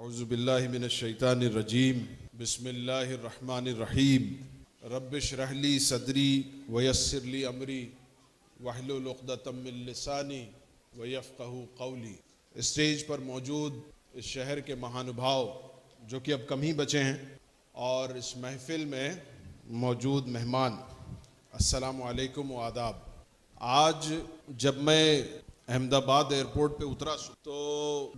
औज़ुबिल्लाहि मिनश्शैतानिर्रजीम बिस्मिल्लाहिर्रहमानिर्रहीम रब्बिश्रहली सदरी वयस्सिरली अमरी वहलुल उक़दतम मिन लिसानी वयफ़क़हू क़ौली। स्टेज पर मौजूद इस शहर के महानुभाव जो कि अब कम ही बचे हैं और इस महफ़िल में मौजूद मेहमान, अस्सलामु अलैकुम व आदाब। आज जब मैं अहमदाबाद एयरपोर्ट पे उतरा तो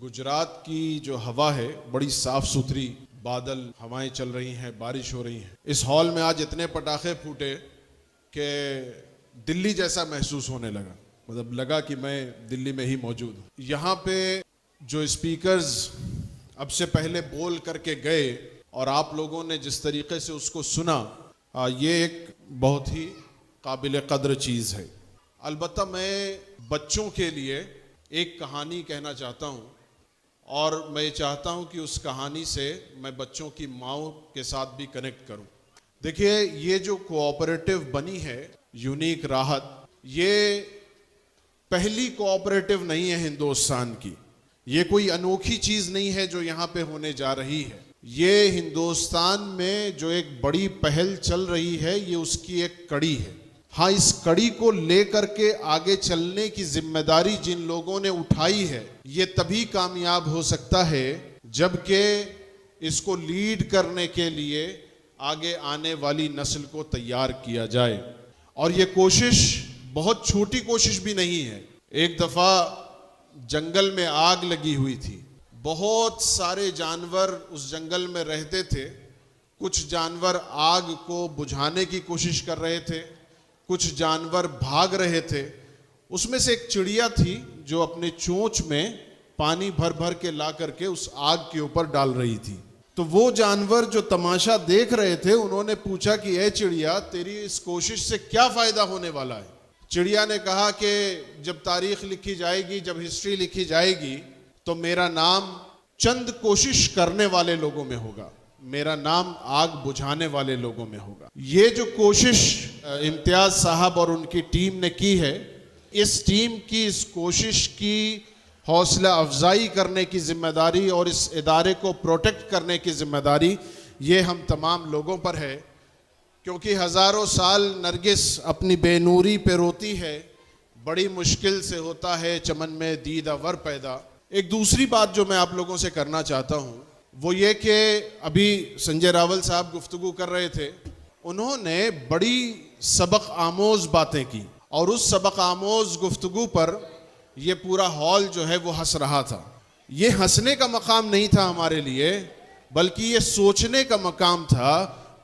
गुजरात की जो हवा है बड़ी साफ़ सुथरी, बादल, हवाएं चल रही हैं, बारिश हो रही है। इस हॉल में आज इतने पटाखे फूटे कि दिल्ली जैसा महसूस होने लगा, मतलब लगा कि मैं दिल्ली में ही मौजूद हूँ। यहाँ पे जो स्पीकर्स अब से पहले बोल करके गए और आप लोगों ने जिस तरीके से उसको सुना, ये एक बहुत ही काबिल कद्र चीज़ है। अलबत्ता मैं बच्चों के लिए एक कहानी कहना चाहता हूँ और मैं चाहता हूँ कि उस कहानी से मैं बच्चों की माँओं के साथ भी कनेक्ट करूँ। देखिए, ये जो कोऑपरेटिव बनी है यूनिक राहत, ये पहली कोऑपरेटिव नहीं है हिंदुस्तान की। ये कोई अनोखी चीज़ नहीं है जो यहाँ पे होने जा रही है। ये हिंदुस्तान में जो एक बड़ी पहल चल रही है, ये उसकी एक कड़ी है। हाँ, इस कड़ी को लेकर के आगे चलने की जिम्मेदारी जिन लोगों ने उठाई है, ये तभी कामयाब हो सकता है जबकि इसको लीड करने के लिए आगे आने वाली नस्ल को तैयार किया जाए। और ये कोशिश बहुत छोटी कोशिश भी नहीं है। एक दफ़ा जंगल में आग लगी हुई थी, बहुत सारे जानवर उस जंगल में रहते थे। कुछ जानवर आग को बुझाने की कोशिश कर रहे थे, कुछ जानवर भाग रहे थे। उसमें से एक चिड़िया थी जो अपने चोंच में पानी भर भर के ला करके उस आग के ऊपर डाल रही थी। तो वो जानवर जो तमाशा देख रहे थे, उन्होंने पूछा कि ए चिड़िया, तेरी इस कोशिश से क्या फ़ायदा होने वाला है? चिड़िया ने कहा कि जब तारीख़ लिखी जाएगी, जब हिस्ट्री लिखी जाएगी, तो मेरा नाम चंद कोशिश करने वाले लोगों में होगा, मेरा नाम आग बुझाने वाले लोगों में होगा। ये जो कोशिश इम्तियाज़ साहब और उनकी टीम ने की है, इस टीम की इस कोशिश की हौसला अफजाई करने की जिम्मेदारी और इस इदारे को प्रोटेक्ट करने की जिम्मेदारी ये हम तमाम लोगों पर है। क्योंकि हज़ारों साल नरगिस अपनी बेनूरी पे रोती है, बड़ी मुश्किल से होता है चमन में दीदावर पैदा। एक दूसरी बात जो मैं आप लोगों से करना चाहता हूँ वो ये कि अभी संजय रावल साहब गुफ्तगू कर रहे थे, उन्होंने बड़ी सबक आमोज़ बातें की और उस सबक आमोज़ गुफ्तगू पर ये पूरा हॉल जो है वो हंस रहा था। ये हंसने का मकाम नहीं था हमारे लिए, बल्कि ये सोचने का मकाम था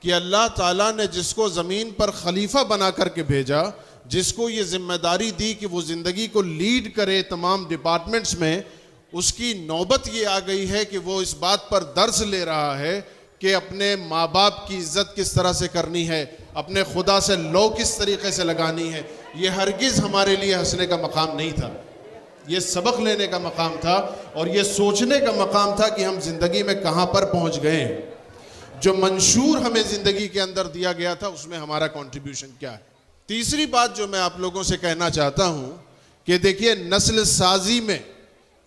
कि अल्लाह ताला ने जिसको ज़मीन पर खलीफा बना करके भेजा, जिसको ये जिम्मेदारी दी कि वो ज़िंदगी को लीड करे तमाम डिपार्टमेंट्स में, उसकी नौबत ये आ गई है कि वो इस बात पर दर्स ले रहा है कि अपने माँ बाप की इज़्ज़त किस तरह से करनी है, अपने खुदा से लो किस तरीके से लगानी है। ये हरगिज़ हमारे लिए हंसने का मकाम नहीं था, ये सबक लेने का मकाम था और ये सोचने का मकाम था कि हम ज़िंदगी में कहाँ पर पहुँच गए हैं। जो मंशूर हमें ज़िंदगी के अंदर दिया गया था, उसमें हमारा कंट्रीब्यूशन क्या है। तीसरी बात जो मैं आप लोगों से कहना चाहता हूँ कि देखिए, नस्ल साजी में,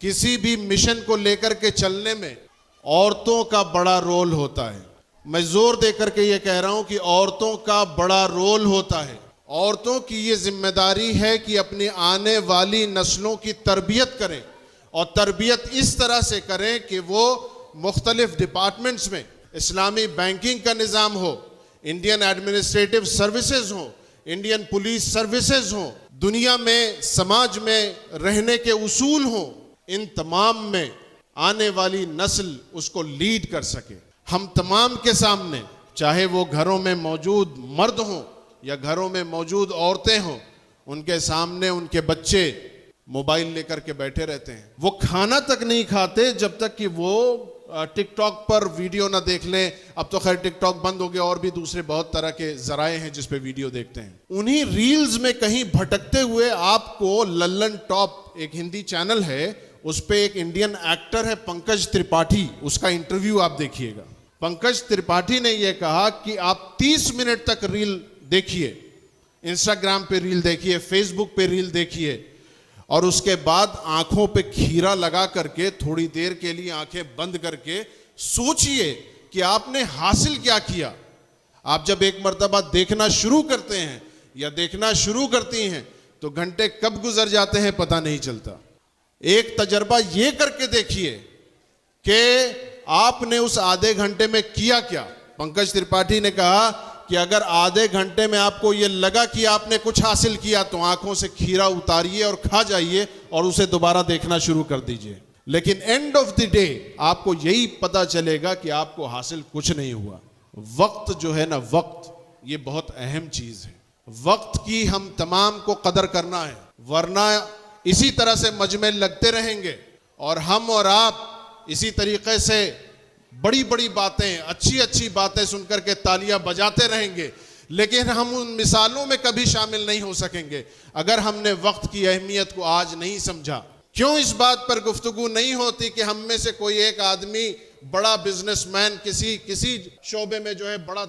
किसी भी मिशन को लेकर के चलने में औरतों का बड़ा रोल होता है। मैं जोर दे करके ये कह रहा हूँ कि औरतों का बड़ा रोल होता है। औरतों की ये जिम्मेदारी है कि अपनी आने वाली नस्लों की तरबियत करें और तरबियत इस तरह से करें कि वो मुख्तलिफ डिपार्टमेंट्स में, इस्लामी बैंकिंग का निज़ाम हो, इंडियन एडमिनिस्ट्रेटिव सर्विसेज हो, इंडियन पुलिस सर्विसेज हो, दुनिया में समाज में रहने के उसूल हों, इन तमाम में आने वाली नस्ल उसको लीड कर सके। हम तमाम के सामने, चाहे वो घरों में मौजूद मर्द हों या घरों में मौजूद औरतें हों, उनके सामने उनके बच्चे मोबाइल लेकर के बैठे रहते हैं। वो खाना तक नहीं खाते जब तक कि वो टिकटॉक पर वीडियो ना देख लें। अब तो खैर टिकटॉक बंद हो गया और भी दूसरे बहुत तरह के जराए हैं जिस पे वीडियो देखते हैं। उन्हीं रील्स में कहीं भटकते हुए आपको लल्लन टॉप, एक हिंदी चैनल है, उस पे एक इंडियन एक्टर है पंकज त्रिपाठी, उसका इंटरव्यू आप देखिएगा। पंकज त्रिपाठी ने यह कहा कि आप 30 मिनट तक रील देखिए, इंस्टाग्राम पे रील देखिए, फेसबुक पे रील देखिए और उसके बाद आंखों पे खीरा लगा करके थोड़ी देर के लिए आंखें बंद करके सोचिए कि आपने हासिल क्या किया। आप जब एक मर्तबा देखना शुरू करते हैं या देखना शुरू करती हैं तो घंटे कब गुजर जाते हैं पता नहीं चलता। एक तजर्बा ये करके देखिए कि आपने उस आधे घंटे में किया क्या। पंकज त्रिपाठी ने कहा कि अगर आधे घंटे में आपको ये लगा कि आपने कुछ हासिल किया तो आंखों से खीरा उतारिए और खा जाइए और उसे दोबारा देखना शुरू कर दीजिए। लेकिन एंड ऑफ द डे आपको यही पता चलेगा कि आपको हासिल कुछ नहीं हुआ। वक्त जो है ना, वक्त ये बहुत अहम चीज है। वक्त की हम तमाम को कदर करना है, वरना इसी तरह से मजमे लगते रहेंगे और हम और आप इसी तरीके से बड़ी बड़ी बातें, अच्छी अच्छी बातें सुनकर के तालियां बजाते रहेंगे, लेकिन हम उन मिसालों में कभी शामिल नहीं हो सकेंगे अगर हमने वक्त की अहमियत को आज नहीं समझा। क्यों इस बात पर गुफ्तगू नहीं होती कि हम में से कोई एक आदमी बड़ा बिजनेसमैन, किसी शोबे में जो है बड़ा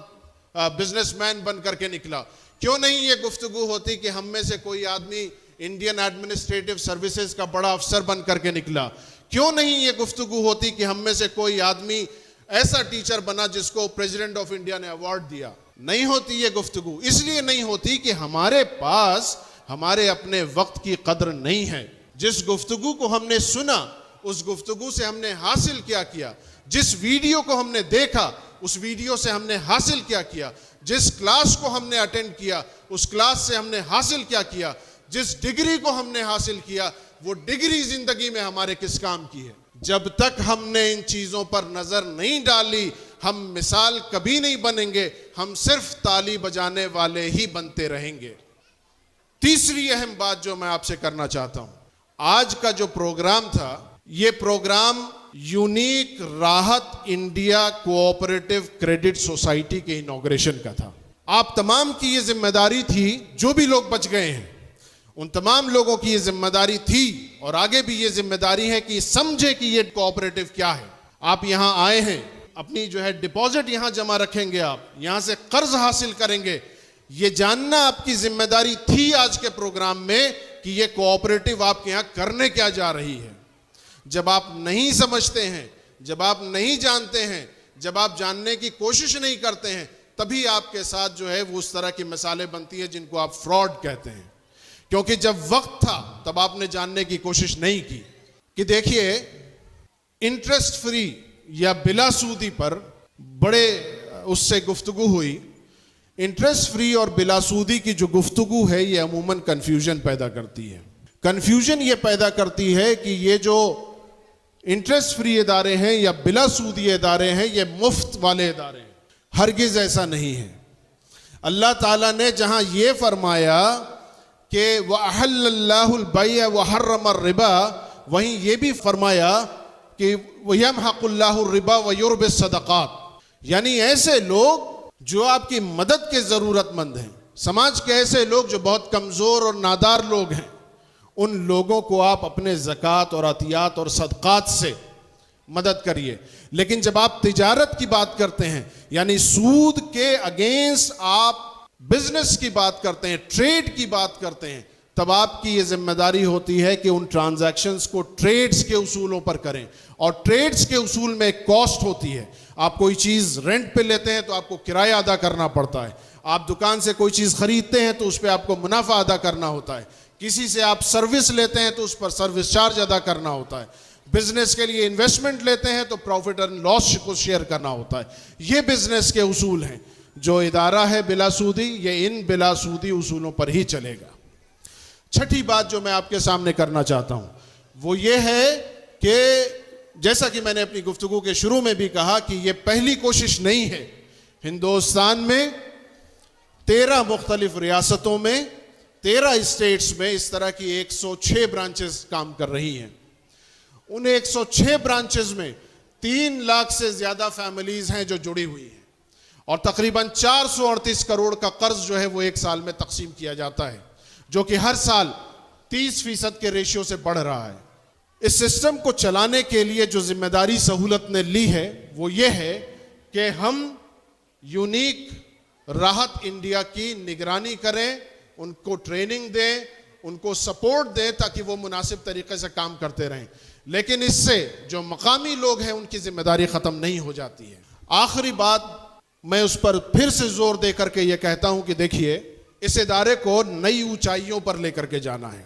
बिजनेसमैन बन करके निकला? क्यों नहीं ये गुफ्तगू होती कि हम में से कोई आदमी इंडियन एडमिनिस्ट्रेटिव सर्विसेज का बड़ा अफसर बन करके निकला? क्यों नहीं ये गुफ्तगू होती कि हम में से कोई आदमी ऐसा टीचर बना जिसको प्रेसिडेंट ऑफ इंडिया ने अवार्ड दिया? नहीं होती ये गुफ्तगू। इसलिए नहीं होती कि हमारे पास हमारे अपने वक्त की कदर नहीं है। जिस गुफ्तगू को हमने सुना, उस गुफ्तगू से हमने हासिल क्या किया? जिस वीडियो को हमने देखा, उस वीडियो से हमने हासिल क्या किया? जिस क्लास को हमने अटेंड किया, उस क्लास से हमने हासिल क्या किया? जिस डिग्री को हमने हासिल किया, वो डिग्री जिंदगी में हमारे किस काम की है? जब तक हमने इन चीजों पर नजर नहीं डाली, हम मिसाल कभी नहीं बनेंगे, हम सिर्फ ताली बजाने वाले ही बनते रहेंगे। तीसरी अहम बात जो मैं आपसे करना चाहता हूं, आज का जो प्रोग्राम था, ये प्रोग्राम यूनिक राहत इंडिया कोऑपरेटिव क्रेडिट सोसाइटी के इनॉग्रेशन का था। आप तमाम की ये जिम्मेदारी थी, जो भी लोग बच गए हैं उन तमाम लोगों की ये जिम्मेदारी थी और आगे भी ये जिम्मेदारी है कि समझे कि ये कोऑपरेटिव क्या है। आप यहां आए हैं, अपनी जो है डिपॉजिट यहां जमा रखेंगे, आप यहां से कर्ज हासिल करेंगे। ये जानना आपकी जिम्मेदारी थी आज के प्रोग्राम में कि ये कोऑपरेटिव आपके यहां करने क्या जा रही है। जब आप नहीं समझते हैं, जब आप नहीं जानते हैं, जब आप जानने की कोशिश नहीं करते हैं, तभी आपके साथ जो है वो उस तरह की मिसालें बनती है जिनको आप फ्रॉड कहते हैं। क्योंकि जब वक्त था तब आपने जानने की कोशिश नहीं की कि देखिए, इंटरेस्ट फ्री या बिला सूदी पर बड़े उससे गुफ्तगू हुई। इंटरेस्ट फ्री और बिला सूदी की जो गुफ्तगू है ये अमूमन कंफ्यूजन पैदा करती है। कंफ्यूजन ये पैदा करती है कि ये जो इंटरेस्ट फ्री इदारे हैं या बिला सूदी इदारे हैं, ये मुफ्त वाले इदारे हैं। हरगिज ऐसा नहीं है। अल्लाह ताला ने जहां ये फरमाया कि वअहल्लल्लाहुल बैअ व हर्रमर रिबा, वहीं ये भी फरमाया कि वयमहकुल्लाहुर रिबा व युर्बिस सदक़ात। यानी ऐसे लोग जो आपकी मदद के ज़रूरतमंद हैं, समाज के ऐसे लोग जो बहुत कमज़ोर और नादार लोग हैं, उन लोगों को आप अपने ज़कात और अतियात और सदक़ात से मदद करिए। लेकिन जब आप तिजारत की बात करते हैं, यानी सूद के अगेंस्ट आप बिजनेस की बात करते हैं, ट्रेड की बात करते हैं, तब आपकी ये जिम्मेदारी होती है कि उन ट्रांजैक्शंस को ट्रेड्स के उसूलों पर करें। और ट्रेड्स के उसूल में एक कॉस्ट होती है। आप कोई चीज़ रेंट पे लेते हैं तो आपको किराया अदा करना पड़ता है। आप दुकान से कोई चीज़ खरीदते हैं तो उस पर आपको मुनाफा अदा करना होता है। किसी से आप सर्विस लेते हैं तो उस पर सर्विस चार्ज अदा करना होता है। बिजनेस के लिए इन्वेस्टमेंट लेते हैं तो प्रॉफिट एंड लॉस को शेयर करना होता है। ये बिजनेस के उसूल हैं। जो इदारा है बिलासूदी, ये इन बिलासूदी उसूलों पर ही चलेगा। छठी बात जो मैं आपके सामने करना चाहता हूं वो ये है कि जैसा कि मैंने अपनी गुफ्तगू के शुरू में भी कहा कि ये पहली कोशिश नहीं है। हिंदुस्तान में 13 मुख्तलिफ रियासतों में 13 स्टेट्स में इस तरह की 106 ब्रांचेस काम कर रही हैं। उन 106 ब्रांचेस में 3 लाख से ज्यादा फैमिलीज हैं जो जुड़ी हुई हैं और तकरीबन 438 करोड़ का कर्ज जो है वो एक साल में तकसीम किया जाता है, जो कि हर साल 30% के रेशियो से बढ़ रहा है। इस सिस्टम को चलाने के लिए जो जिम्मेदारी सहूलत ने ली है वो ये है कि हम यूनिक राहत इंडिया की निगरानी करें, उनको ट्रेनिंग दें उनको सपोर्ट दें ताकि वो मुनासिब तरीके से काम करते रहें, लेकिन इससे जो मकामी लोग हैं उनकी जिम्मेदारी ख़त्म नहीं हो जाती है। आखिरी बात मैं उस पर फिर से जोर दे करके ये कहता हूं कि देखिए, इस इदारे को नई ऊंचाइयों पर लेकर के जाना है।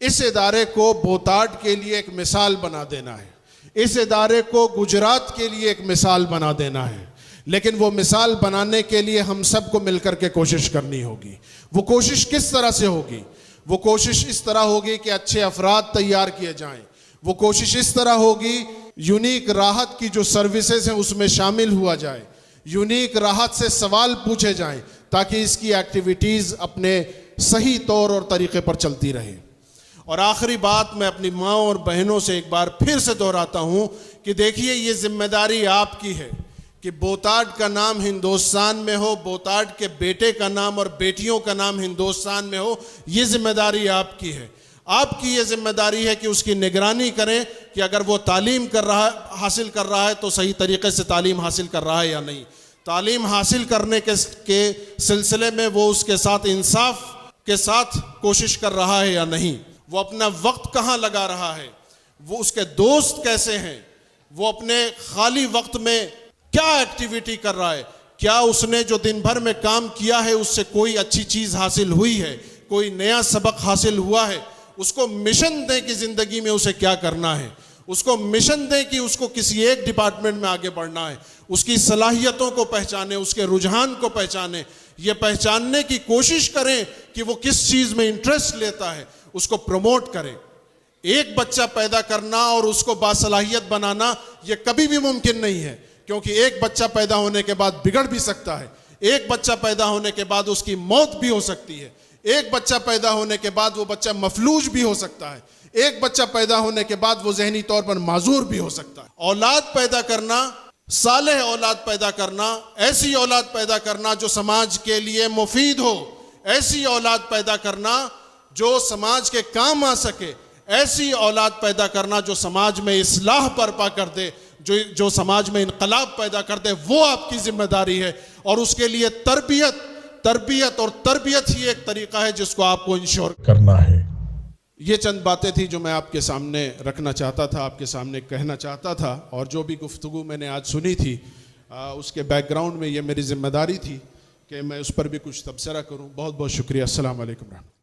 इस इदारे को बोताड के लिए एक मिसाल बना देना है। इस इदारे को गुजरात के लिए एक मिसाल बना देना है। लेकिन वो मिसाल बनाने के लिए हम सबको मिलकर के कोशिश करनी होगी। वो कोशिश किस तरह से होगी? वो कोशिश इस तरह होगी कि अच्छे अफराद तैयार किए जाएं। वो कोशिश इस तरह होगी, यूनिक राहत की जो सर्विसेज हैं उसमें शामिल हुआ जाए, यूनिक राहत से सवाल पूछे जाएं ताकि इसकी एक्टिविटीज़ अपने सही तौर और तरीके पर चलती रहे। और आखिरी बात मैं अपनी माँ और बहनों से एक बार फिर से दोहराता हूँ कि देखिए, ये जिम्मेदारी आपकी है कि बोताड का नाम हिंदुस्तान में हो, बोताड के बेटे का नाम और बेटियों का नाम हिंदुस्तान में हो। ये जिम्मेदारी आपकी है। आपकी ये जिम्मेदारी है कि उसकी निगरानी करें कि अगर वो तालीम हासिल कर रहा है तो सही तरीके से तालीम हासिल कर रहा है या नहीं। तालीम हासिल करने के सिलसिले में वो उसके साथ इंसाफ के साथ कोशिश कर रहा है या नहीं। वो अपना वक्त कहाँ लगा रहा है, वो उसके दोस्त कैसे हैं, वो अपने खाली वक्त में क्या एक्टिविटी कर रहा है, क्या उसने जो दिन भर में काम किया है उससे कोई अच्छी चीज़ हासिल हुई है, कोई नया सबक हासिल हुआ है। उसको मिशन दें कि ज़िंदगी में उसे क्या करना है। उसको मिशन दें कि उसको किसी एक डिपार्टमेंट में आगे बढ़ना है। उसकी सलाहियतों को पहचानें, उसके रुझान को पहचानें। ये पहचानने की कोशिश करें कि वो किस चीज़ में इंटरेस्ट लेता है, उसको प्रमोट करें। एक बच्चा पैदा करना और उसको बासलाहियत बनाना ये कभी भी मुमकिन नहीं है, क्योंकि एक बच्चा पैदा होने के बाद बिगड़ भी सकता है। एक बच्चा पैदा होने के बाद उसकी मौत भी हो सकती है। एक बच्चा पैदा होने के बाद वो बच्चा मफलूज भी हो सकता है। एक बच्चा पैदा होने के बाद वो जहनी तौर पर माजूर भी हो सकता है। औलाद पैदा करना, सालेह औलाद पैदा करना, ऐसी औलाद पैदा करना जो समाज के लिए मुफीद हो, ऐसी औलाद पैदा करना जो समाज के काम आ सके, ऐसी औलाद पैदा करना जो समाज में इस्लाह बर्पा कर दे, जो समाज में इनकलाब पैदा कर दे, वो आपकी जिम्मेदारी है। और उसके लिए तरबियत ही एक तरीका है जिसको आपको इंश्योर करना है। ये चंद बातें थी जो मैं आपके सामने रखना चाहता था, आपके सामने कहना चाहता था। और जो भी गुफ्तगू मैंने आज सुनी थी उसके बैकग्राउंड में ये मेरी जिम्मेदारी थी कि मैं उस पर भी कुछ तबसरा करूं। बहुत बहुत शुक्रिया। अस्सलाम वालेकुम।